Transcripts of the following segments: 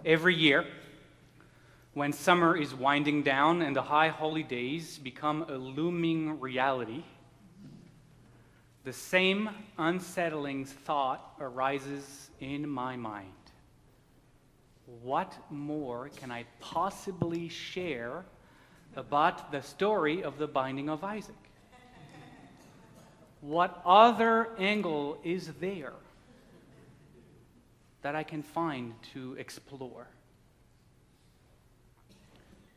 Every year, when summer is winding down and the high holy days become a looming reality, the same unsettling thought arises in my mind. What more can I possibly share about the story of the binding of Isaac? What other angle is there that I can find to explore?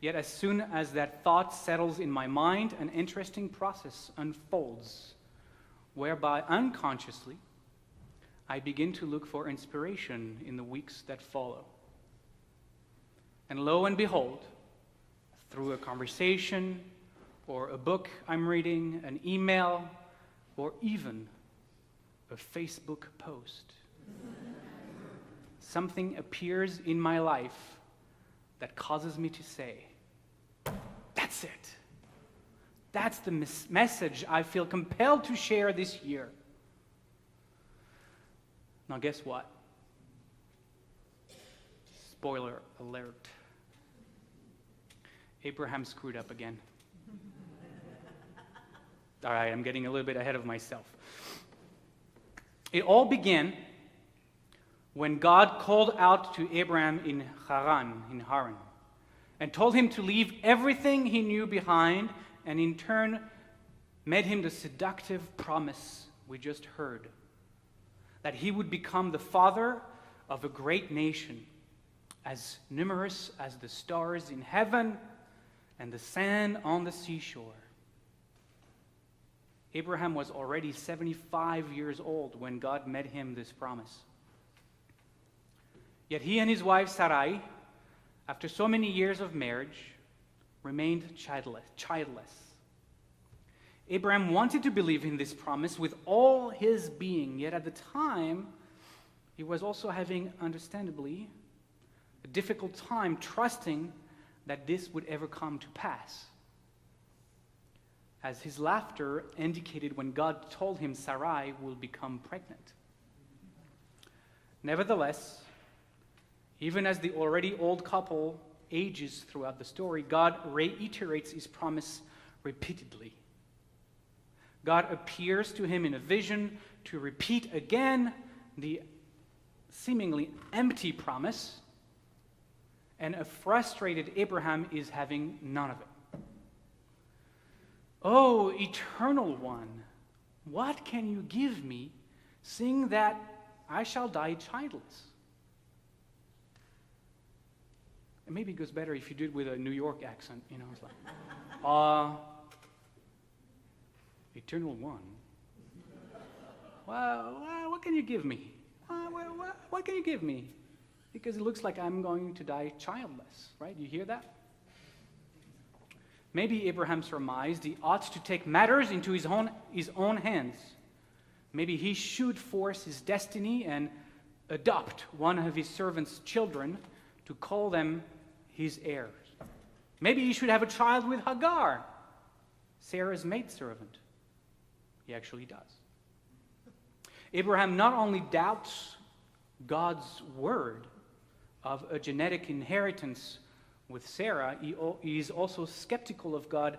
Yet as soon as that thought settles in my mind, an interesting process unfolds, whereby unconsciously I begin to look for inspiration in the weeks that follow. And lo and behold, through a conversation or a book I'm reading, an email, or even a Facebook post, something appears in my life that causes me to say, that's it. That's the message I feel compelled to share this year. Now guess what? Spoiler alert. Abraham screwed up again. All right, I'm getting a little bit ahead of myself. It all began when God called out to Abraham in Haran, and told him to leave everything he knew behind, and in turn made him the seductive promise we just heard, that he would become the father of a great nation, as numerous as the stars in heaven and the sand on the seashore. Abraham was already 75 years old when God made him this promise. Yet he and his wife Sarai, after so many years of marriage, remained childless. Abraham wanted to believe in this promise with all his being, yet at the time, he was also having, understandably, a difficult time trusting that this would ever come to pass, as his laughter indicated when God told him Sarai will become pregnant. Nevertheless, even as the already old couple ages throughout the story, God reiterates his promise repeatedly. God appears to him in a vision to repeat again the seemingly empty promise, and a frustrated Abraham is having none of it. Oh, Eternal One, what can you give me, seeing that I shall die childless? And maybe it goes better if you do it with a New York accent, it's like, Eternal One, well, what can you give me? What can you give me? Because it looks like I'm going to die childless, right? You hear that? Maybe Abraham surmised he ought to take matters into his own hands. Maybe he should force his destiny and adopt one of his servant's children to call them his heirs. Maybe he should have a child with Hagar, Sarah's maidservant. He actually does. Abraham not only doubts God's word of a genetic inheritance with Sarah, he is also skeptical of God's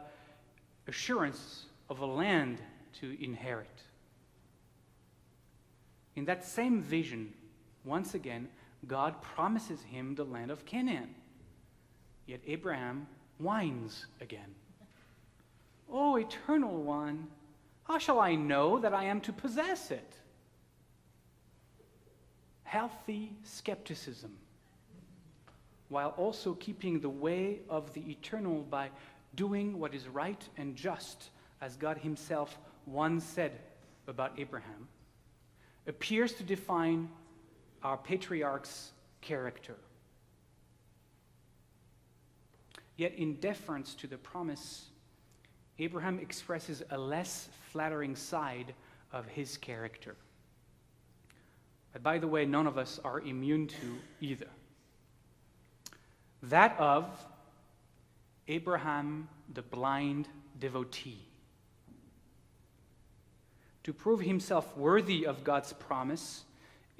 assurance of a land to inherit. In that same vision, once again, God promises him the land of Canaan. Yet Abraham whines again. Oh, Eternal One, how shall I know that I am to possess it? Healthy skepticism, while also keeping the way of the eternal by doing what is right and just, as God himself once said about Abraham, appears to define our patriarch's character. Yet in deference to the promise, Abraham expresses a less flattering side of his character. But by the way, none of us are immune to either. That of Abraham, the blind devotee. To prove himself worthy of God's promise,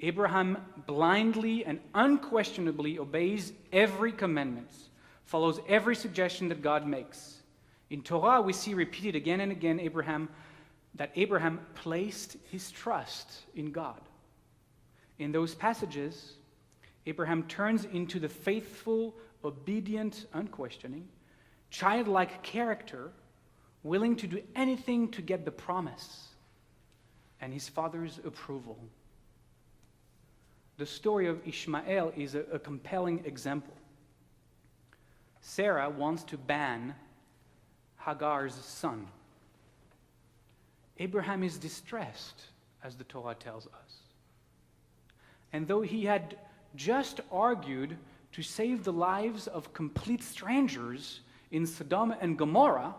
Abraham blindly and unquestionably obeys every commandment, follows every suggestion that God makes. In Torah, we see repeated again and again that Abraham placed his trust in God. In those passages, Abraham turns into the faithful, obedient, unquestioning, childlike character, willing to do anything to get the promise and his father's approval. The story of Ishmael is a compelling example. Sarah wants to ban Hagar's son. Abraham is distressed, as the Torah tells us. And though he had just argued to save the lives of complete strangers in Sodom and Gomorrah,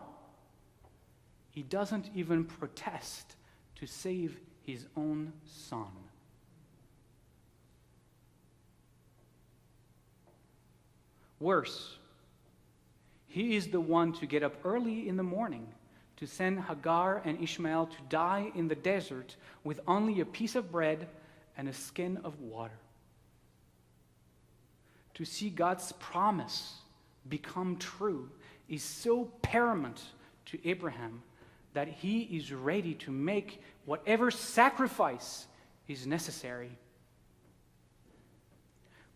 he doesn't even protest to save his own son. Worse, he is the one to get up early in the morning to send Hagar and Ishmael to die in the desert with only a piece of bread and a skin of water. To see God's promise become true is so paramount to Abraham that he is ready to make whatever sacrifice is necessary.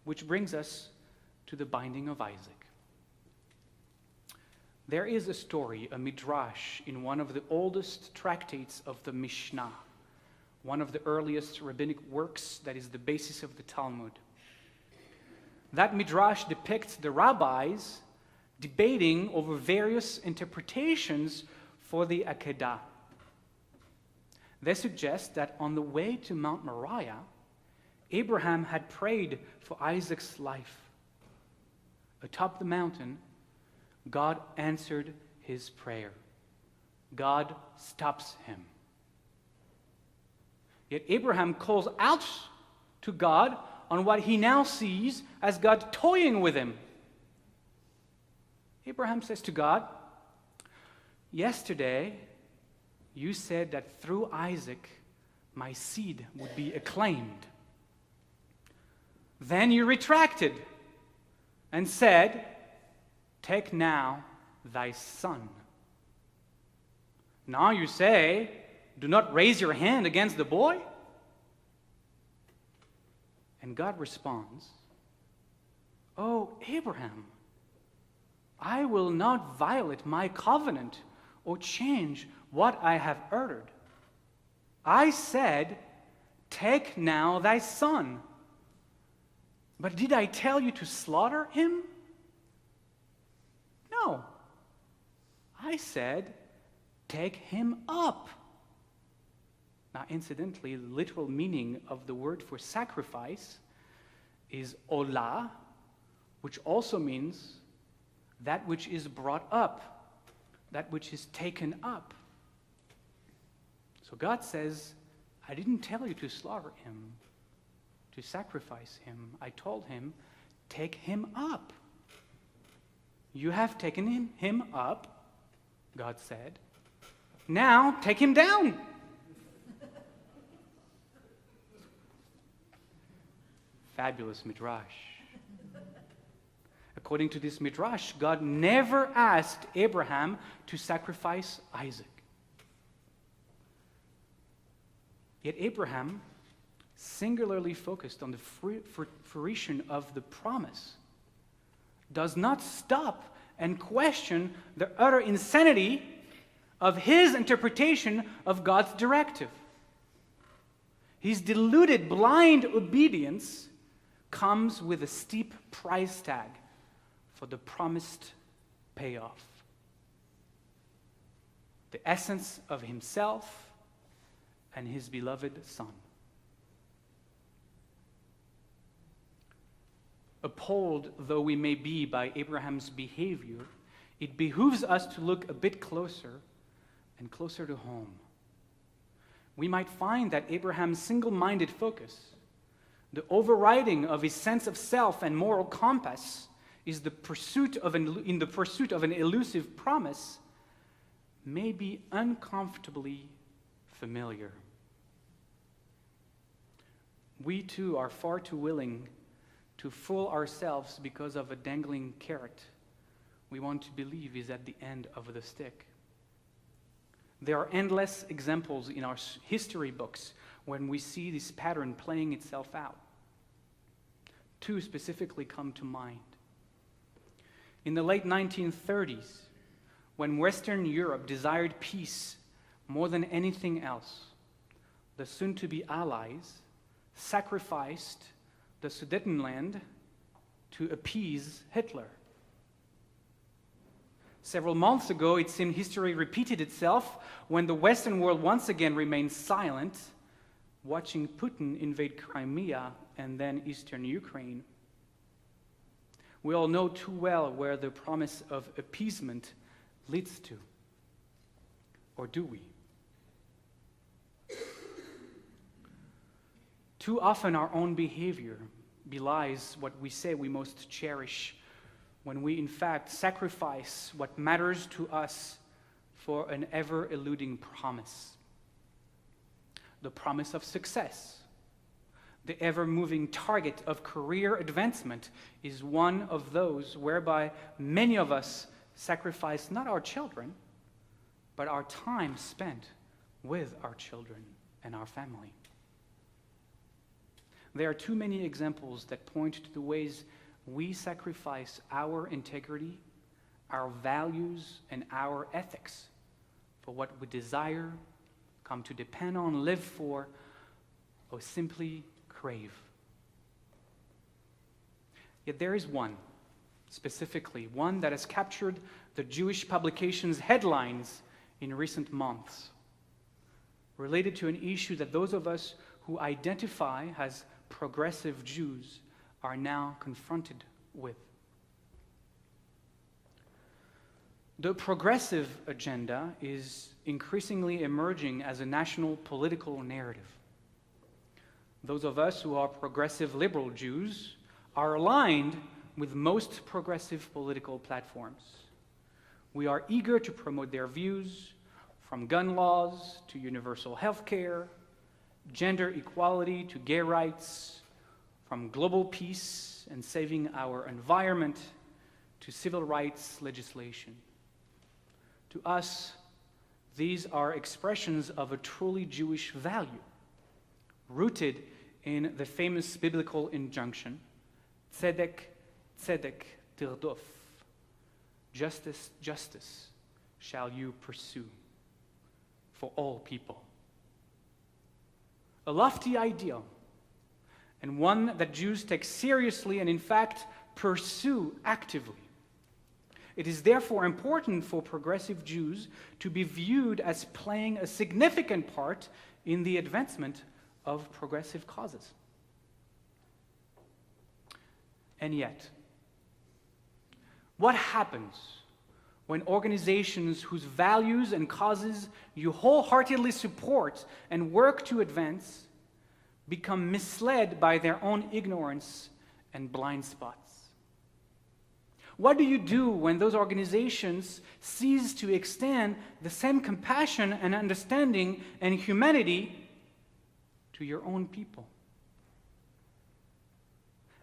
Which brings us to the binding of Isaac. There is a story, a midrash, in one of the oldest tractates of the Mishnah, one of the earliest rabbinic works that is the basis of the Talmud. That midrash depicts the rabbis debating over various interpretations for the Akedah. They suggest that on the way to Mount Moriah, Abraham had prayed for Isaac's life. Atop the mountain, God answered his prayer. God stops him. Yet Abraham calls out to God on what he now sees as God toying with him. Abraham says to God, "Yesterday, you said that through Isaac, my seed would be acclaimed. Then you retracted and said, 'Take now thy son.' Now you say, 'Do not raise your hand against the boy.'" And God responds, "Oh, Abraham, I will not violate my covenant or change what I have uttered. I said, 'Take now thy son.' But did I tell you to slaughter him? No. I said, 'Take him up.'" Now, incidentally, the literal meaning of the word for sacrifice is olah, which also means that which is brought up, that which is taken up. So God says, "I didn't tell you to slaughter him, to sacrifice him. I told him, take him up. You have taken him up," God said. "Now take him down." Fabulous midrash. According to this midrash, God never asked Abraham to sacrifice Isaac. Yet Abraham, singularly focused on the fruition of the promise, does not stop and question the utter insanity of his interpretation of God's directive. His deluded, blind obedience comes with a steep price tag for the promised payoff. The essence of himself and his beloved son. Appalled though we may be by Abraham's behavior, it behooves us to look a bit closer and closer to home. We might find that Abraham's single-minded focus, the overriding of his sense of self and moral compass, in the pursuit of an elusive promise, may be uncomfortably familiar. we too are far too willing to fool ourselves because of a dangling carrot we want to believe is at the end of the stick. There are endless examples in our history books when we see this pattern playing itself out. Two specifically come to mind. In the late 1930s, when Western Europe desired peace more than anything else, the soon-to-be Allies sacrificed the Sudetenland to appease Hitler. Several months ago, it seemed history repeated itself when the Western world once again remained silent, watching Putin invade Crimea and then eastern Ukraine. We all know too well where the promise of appeasement leads to. Or do we? Too often our own behavior belies what we say we most cherish, when we in fact sacrifice what matters to us for an ever-eluding promise. The promise of success, the ever-moving target of career advancement, is one of those whereby many of us sacrifice not our children, but our time spent with our children and our family. There are too many examples that point to the ways we sacrifice our integrity, our values, and our ethics for what we desire, come to depend on, live for, or simply crave. Yet there is one, specifically, one that has captured the Jewish publications' headlines in recent months, related to an issue that those of us who identify as progressive Jews are now confronted with. The progressive agenda is increasingly emerging as a national political narrative. Those of us who are progressive liberal Jews are aligned with most progressive political platforms. We are eager to promote their views, from gun laws to universal health care, gender equality to gay rights, from global peace and saving our environment to civil rights legislation. To us, these are expressions of a truly Jewish value, rooted in the famous biblical injunction, tzedek, tzedek tirdof, justice, justice shall you pursue for all people. A lofty ideal, and one that Jews take seriously and in fact pursue actively. It is therefore important for progressive Jews to be viewed as playing a significant part in the advancement of progressive causes. And yet, what happens when organizations whose values and causes you wholeheartedly support and work to advance become misled by their own ignorance and blind spots? What do you do when those organizations cease to extend the same compassion and understanding and humanity to your own people?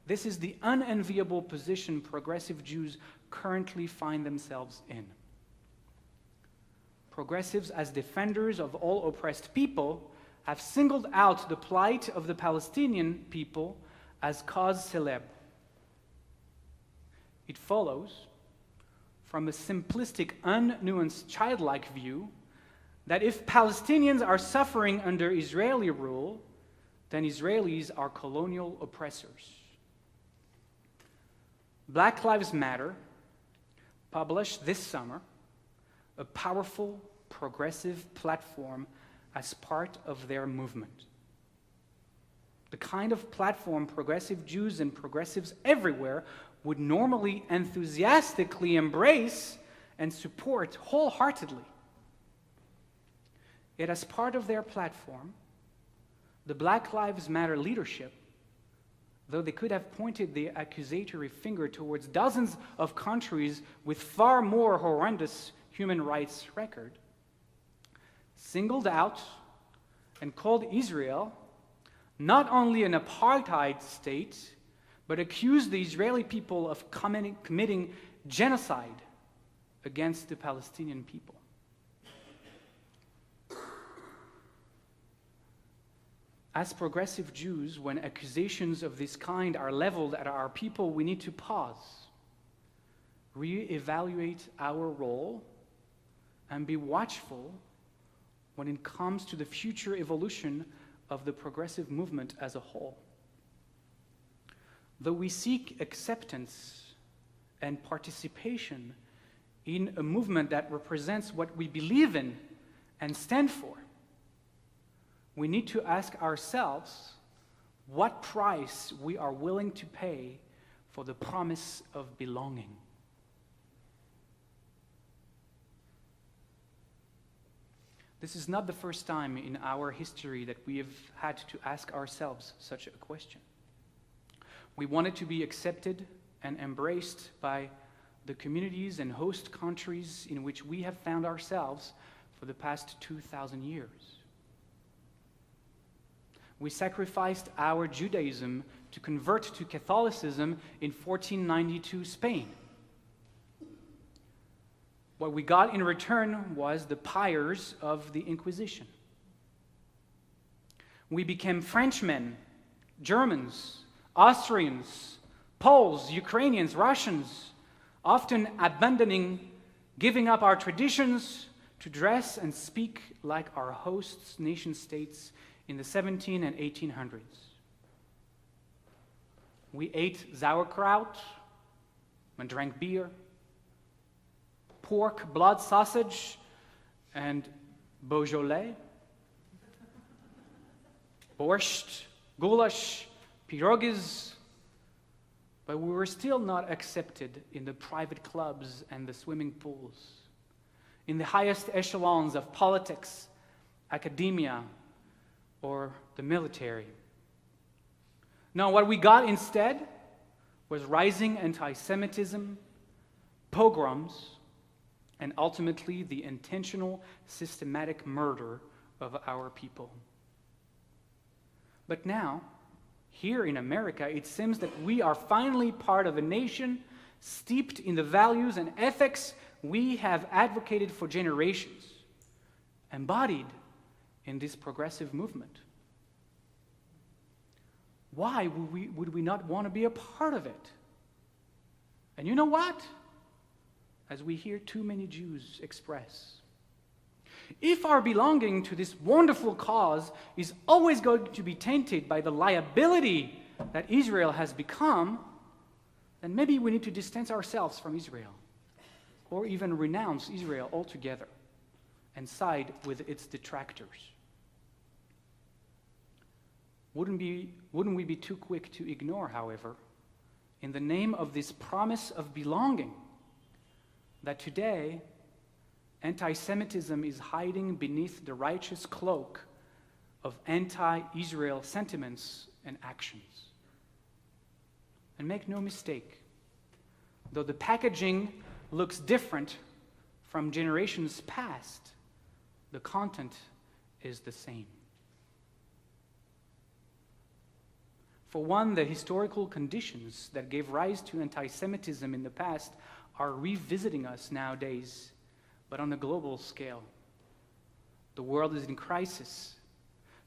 This is the unenviable position progressive Jews currently find themselves in. Progressives, as defenders of all oppressed people, have singled out the plight of the Palestinian people as cause célèbre. It follows from a simplistic, unnuanced, childlike view that if Palestinians are suffering under Israeli rule, then Israelis are colonial oppressors. Black Lives Matter published this summer a powerful, progressive platform as part of their movement. The kind of platform progressive Jews and progressives everywhere would normally enthusiastically embrace and support wholeheartedly. Yet as part of their platform, the Black Lives Matter leadership, though they could have pointed the accusatory finger towards dozens of countries with far more horrendous human rights record, singled out and called Israel not only an apartheid state, but accused the Israeli people of committing genocide against the Palestinian people. As progressive Jews, when accusations of this kind are leveled at our people, we need to pause, reevaluate our role, and be watchful when it comes to the future evolution of the progressive movement as a whole. Though we seek acceptance and participation in a movement that represents what we believe in and stand for, we need to ask ourselves what price we are willing to pay for the promise of belonging. This is not the first time in our history that we have had to ask ourselves such a question. We wanted to be accepted and embraced by the communities and host countries in which we have found ourselves for the past 2,000 years. We sacrificed our Judaism to convert to Catholicism in 1492 Spain. What we got in return was the pyres of the Inquisition. We became Frenchmen, Germans, Austrians, Poles, Ukrainians, Russians, often giving up our traditions to dress and speak like our hosts' nation-states in the 1700s and 1800s. We ate sauerkraut and drank beer, pork, blood sausage, and Beaujolais, borscht, goulash, pierogies, but we were still not accepted in the private clubs and the swimming pools, in the highest echelons of politics, academia, or the military. No, what we got instead was rising anti-Semitism, pogroms, and ultimately the intentional, systematic murder of our people. But now, here in America, it seems that we are finally part of a nation steeped in the values and ethics we have advocated for generations, embodied in this progressive movement. Why would we not want to be a part of it? And you know what? As we hear too many Jews express, if our belonging to this wonderful cause is always going to be tainted by the liability that Israel has become, then maybe we need to distance ourselves from Israel, or even renounce Israel altogether and side with its detractors. Wouldn't we be too quick to ignore, however, in the name of this promise of belonging, that today anti-Semitism is hiding beneath the righteous cloak of anti-Israel sentiments and actions? And make no mistake, though the packaging looks different from generations past, the content is the same. For one, the historical conditions that gave rise to anti-Semitism in the past are revisiting us nowadays, but on a global scale. The world is in crisis.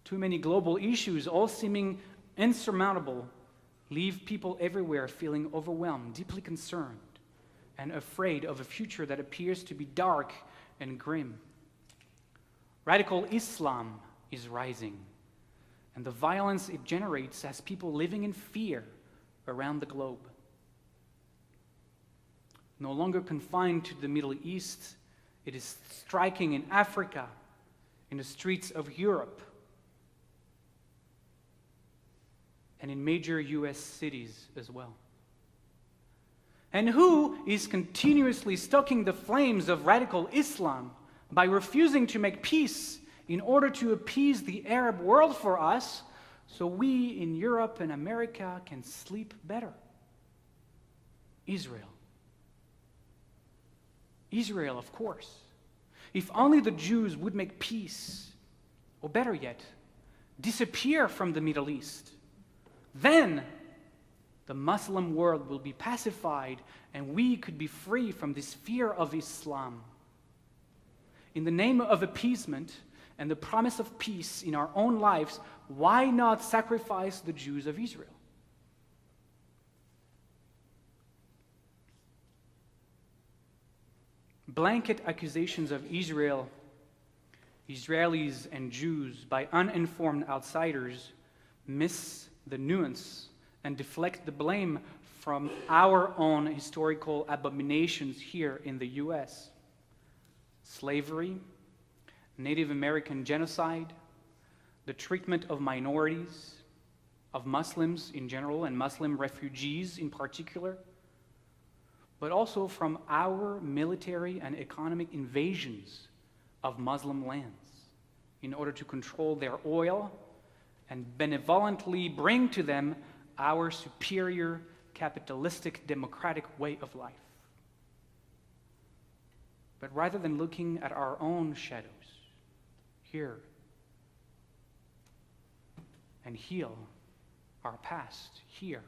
Too many global issues, all seeming insurmountable, leave people everywhere feeling overwhelmed, deeply concerned, and afraid of a future that appears to be dark and grim. Radical Islam is rising, and the violence it generates has people living in fear around the globe. No longer confined to the Middle East, it is striking in Africa, in the streets of Europe, and in major U.S. cities as well. And who is continuously stoking the flames of radical Islam by refusing to make peace in order to appease the Arab world for us, so we in Europe and America can sleep better? Israel. Israel, of course. If only the Jews would make peace, or better yet, disappear from the Middle East, then the Muslim world will be pacified and we could be free from this fear of Islam. In the name of appeasement and the promise of peace in our own lives, why not sacrifice the Jews of Israel? Blanket accusations of Israel, Israelis, and Jews by uninformed outsiders miss the nuance and deflect the blame from our own historical abominations here in the U.S. Slavery, Native American genocide, the treatment of minorities, of Muslims in general and Muslim refugees in particular, but also from our military and economic invasions of Muslim lands in order to control their oil and benevolently bring to them our superior capitalistic democratic way of life. But rather than looking at our own shadows here and heal our past here,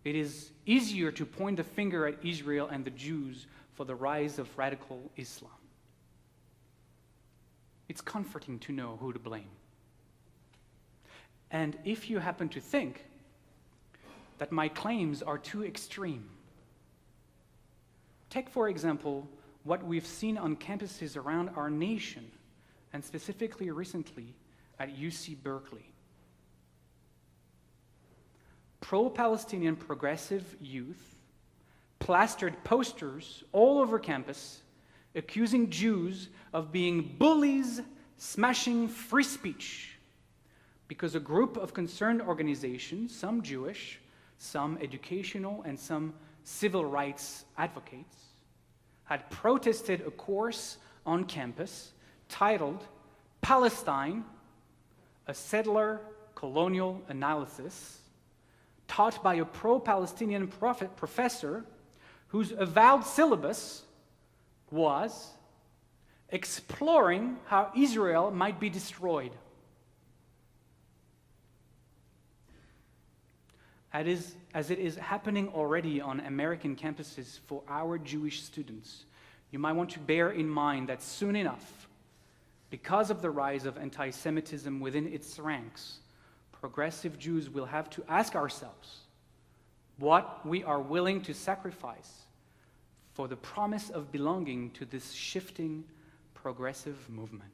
it is easier to point the finger at Israel and the Jews for the rise of radical Islam. It's comforting to know who to blame. And if you happen to think that my claims are too extreme, take, for example, what we've seen on campuses around our nation, and specifically recently at UC Berkeley. Pro-Palestinian progressive youth plastered posters all over campus accusing Jews of being bullies smashing free speech because a group of concerned organizations, some Jewish, some educational, and some civil rights advocates, had protested a course on campus titled Palestine, a Settler Colonial Analysis, taught by a pro-Palestinian professor whose avowed syllabus was exploring how Israel might be destroyed. As it is happening already on American campuses for our Jewish students, you might want to bear in mind that soon enough, because of the rise of anti-Semitism within its ranks, progressive Jews will have to ask ourselves what we are willing to sacrifice for the promise of belonging to this shifting progressive movement.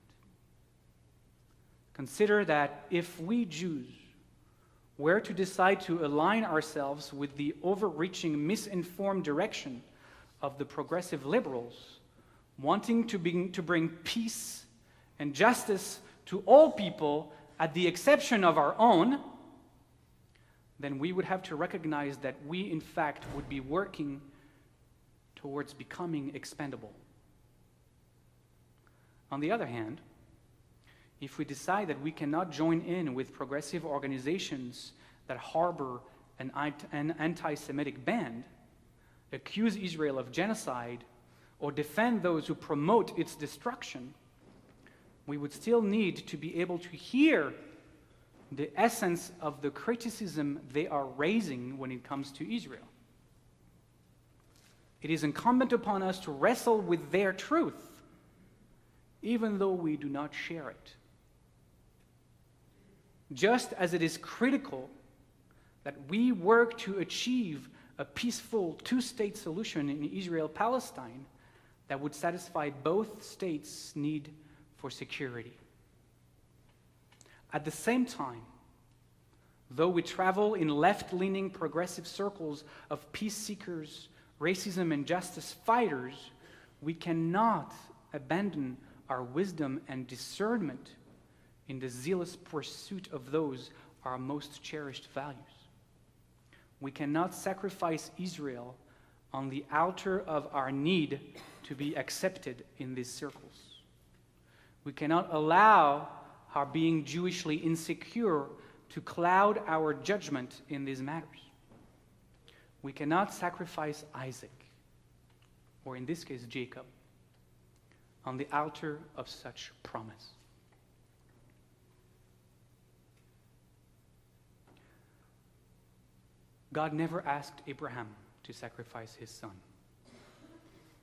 Consider that if we Jews were to decide to align ourselves with the overreaching, misinformed direction of the progressive liberals, wanting to bring peace and justice to all people at the exception of our own, then we would have to recognize that we, in fact, would be working towards becoming expendable. On the other hand, if we decide that we cannot join in with progressive organizations that harbor an anti-Semitic band, accuse Israel of genocide, or defend those who promote its destruction, we would still need to be able to hear the essence of the criticism they are raising when it comes to Israel. It is incumbent upon us to wrestle with their truth, even though we do not share it. Just as it is critical that we work to achieve a peaceful two-state solution in Israel-Palestine that would satisfy both states' need for security. At the same time, though we travel in left-leaning progressive circles of peace seekers, racism and justice fighters, we cannot abandon our wisdom and discernment in the zealous pursuit of those our most cherished values. We cannot sacrifice Israel on the altar of our need to be accepted in these circles. We cannot allow our being Jewishly insecure to cloud our judgment in these matters. We cannot sacrifice Isaac, or in this case Jacob, on the altar of such promise. God never asked Abraham to sacrifice his son.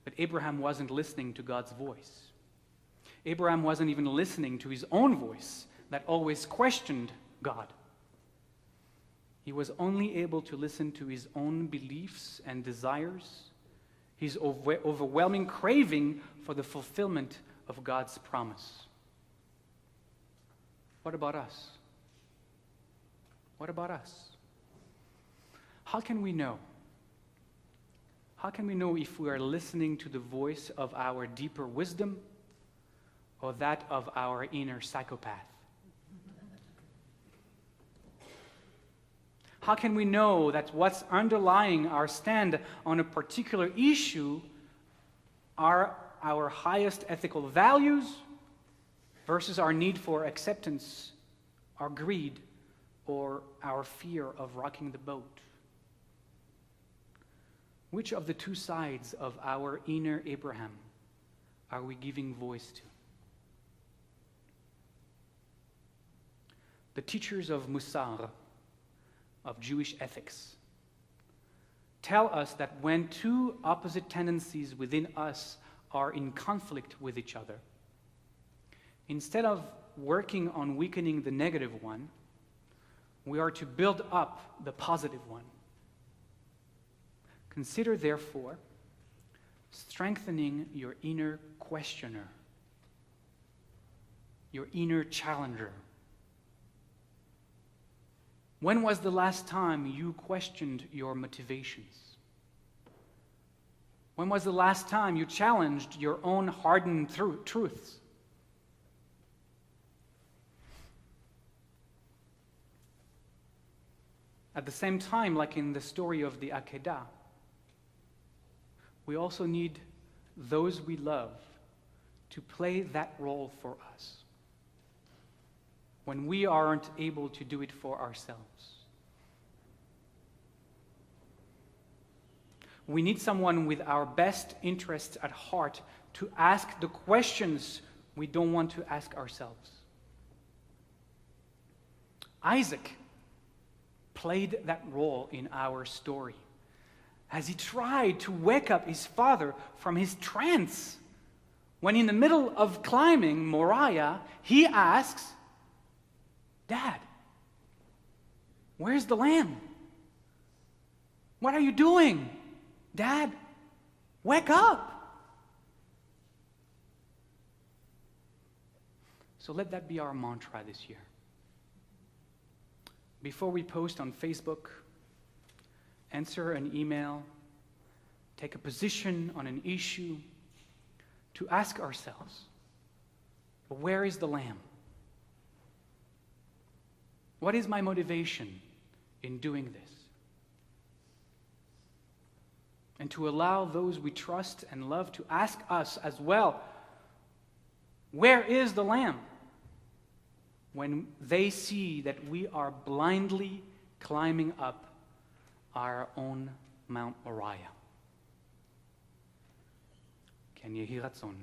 But Abraham wasn't listening to God's voice. Abraham wasn't even listening to his own voice that always questioned God. He was only able to listen to his own beliefs and desires, his overwhelming craving for the fulfillment of God's promise. What about us? What about us? How can we know? How can we know if we are listening to the voice of our deeper wisdom or that of our inner psychopath? How can we know that what's underlying our stand on a particular issue are our highest ethical values versus our need for acceptance, our greed, or our fear of rocking the boat? Which of the two sides of our inner Abraham are we giving voice to? The teachers of Musar, of Jewish ethics, tell us that when two opposite tendencies within us are in conflict with each other, instead of working on weakening the negative one, we are to build up the positive one. Consider, therefore, strengthening your inner questioner, your inner challenger. When was the last time you questioned your motivations? When was the last time you challenged your own hardened truths? At the same time, like in the story of the Akedah, we also need those we love to play that role for us when we aren't able to do it for ourselves. We need someone with our best interests at heart to ask the questions we don't want to ask ourselves. Isaac played that role in our story as he tried to wake up his father from his trance. When in the middle of climbing Moriah, he asks, "Dad, where's the lamb? What are you doing? Dad, wake up." So let that be our mantra this year. Before we post on Facebook, answer an email, take a position on an issue, to ask ourselves, where is the lamb? What is my motivation in doing this? And to allow those we trust and love to ask us as well, where is the lamb? When they see that we are blindly climbing up our own Mount Moriah. Ken Yehi Ratzon.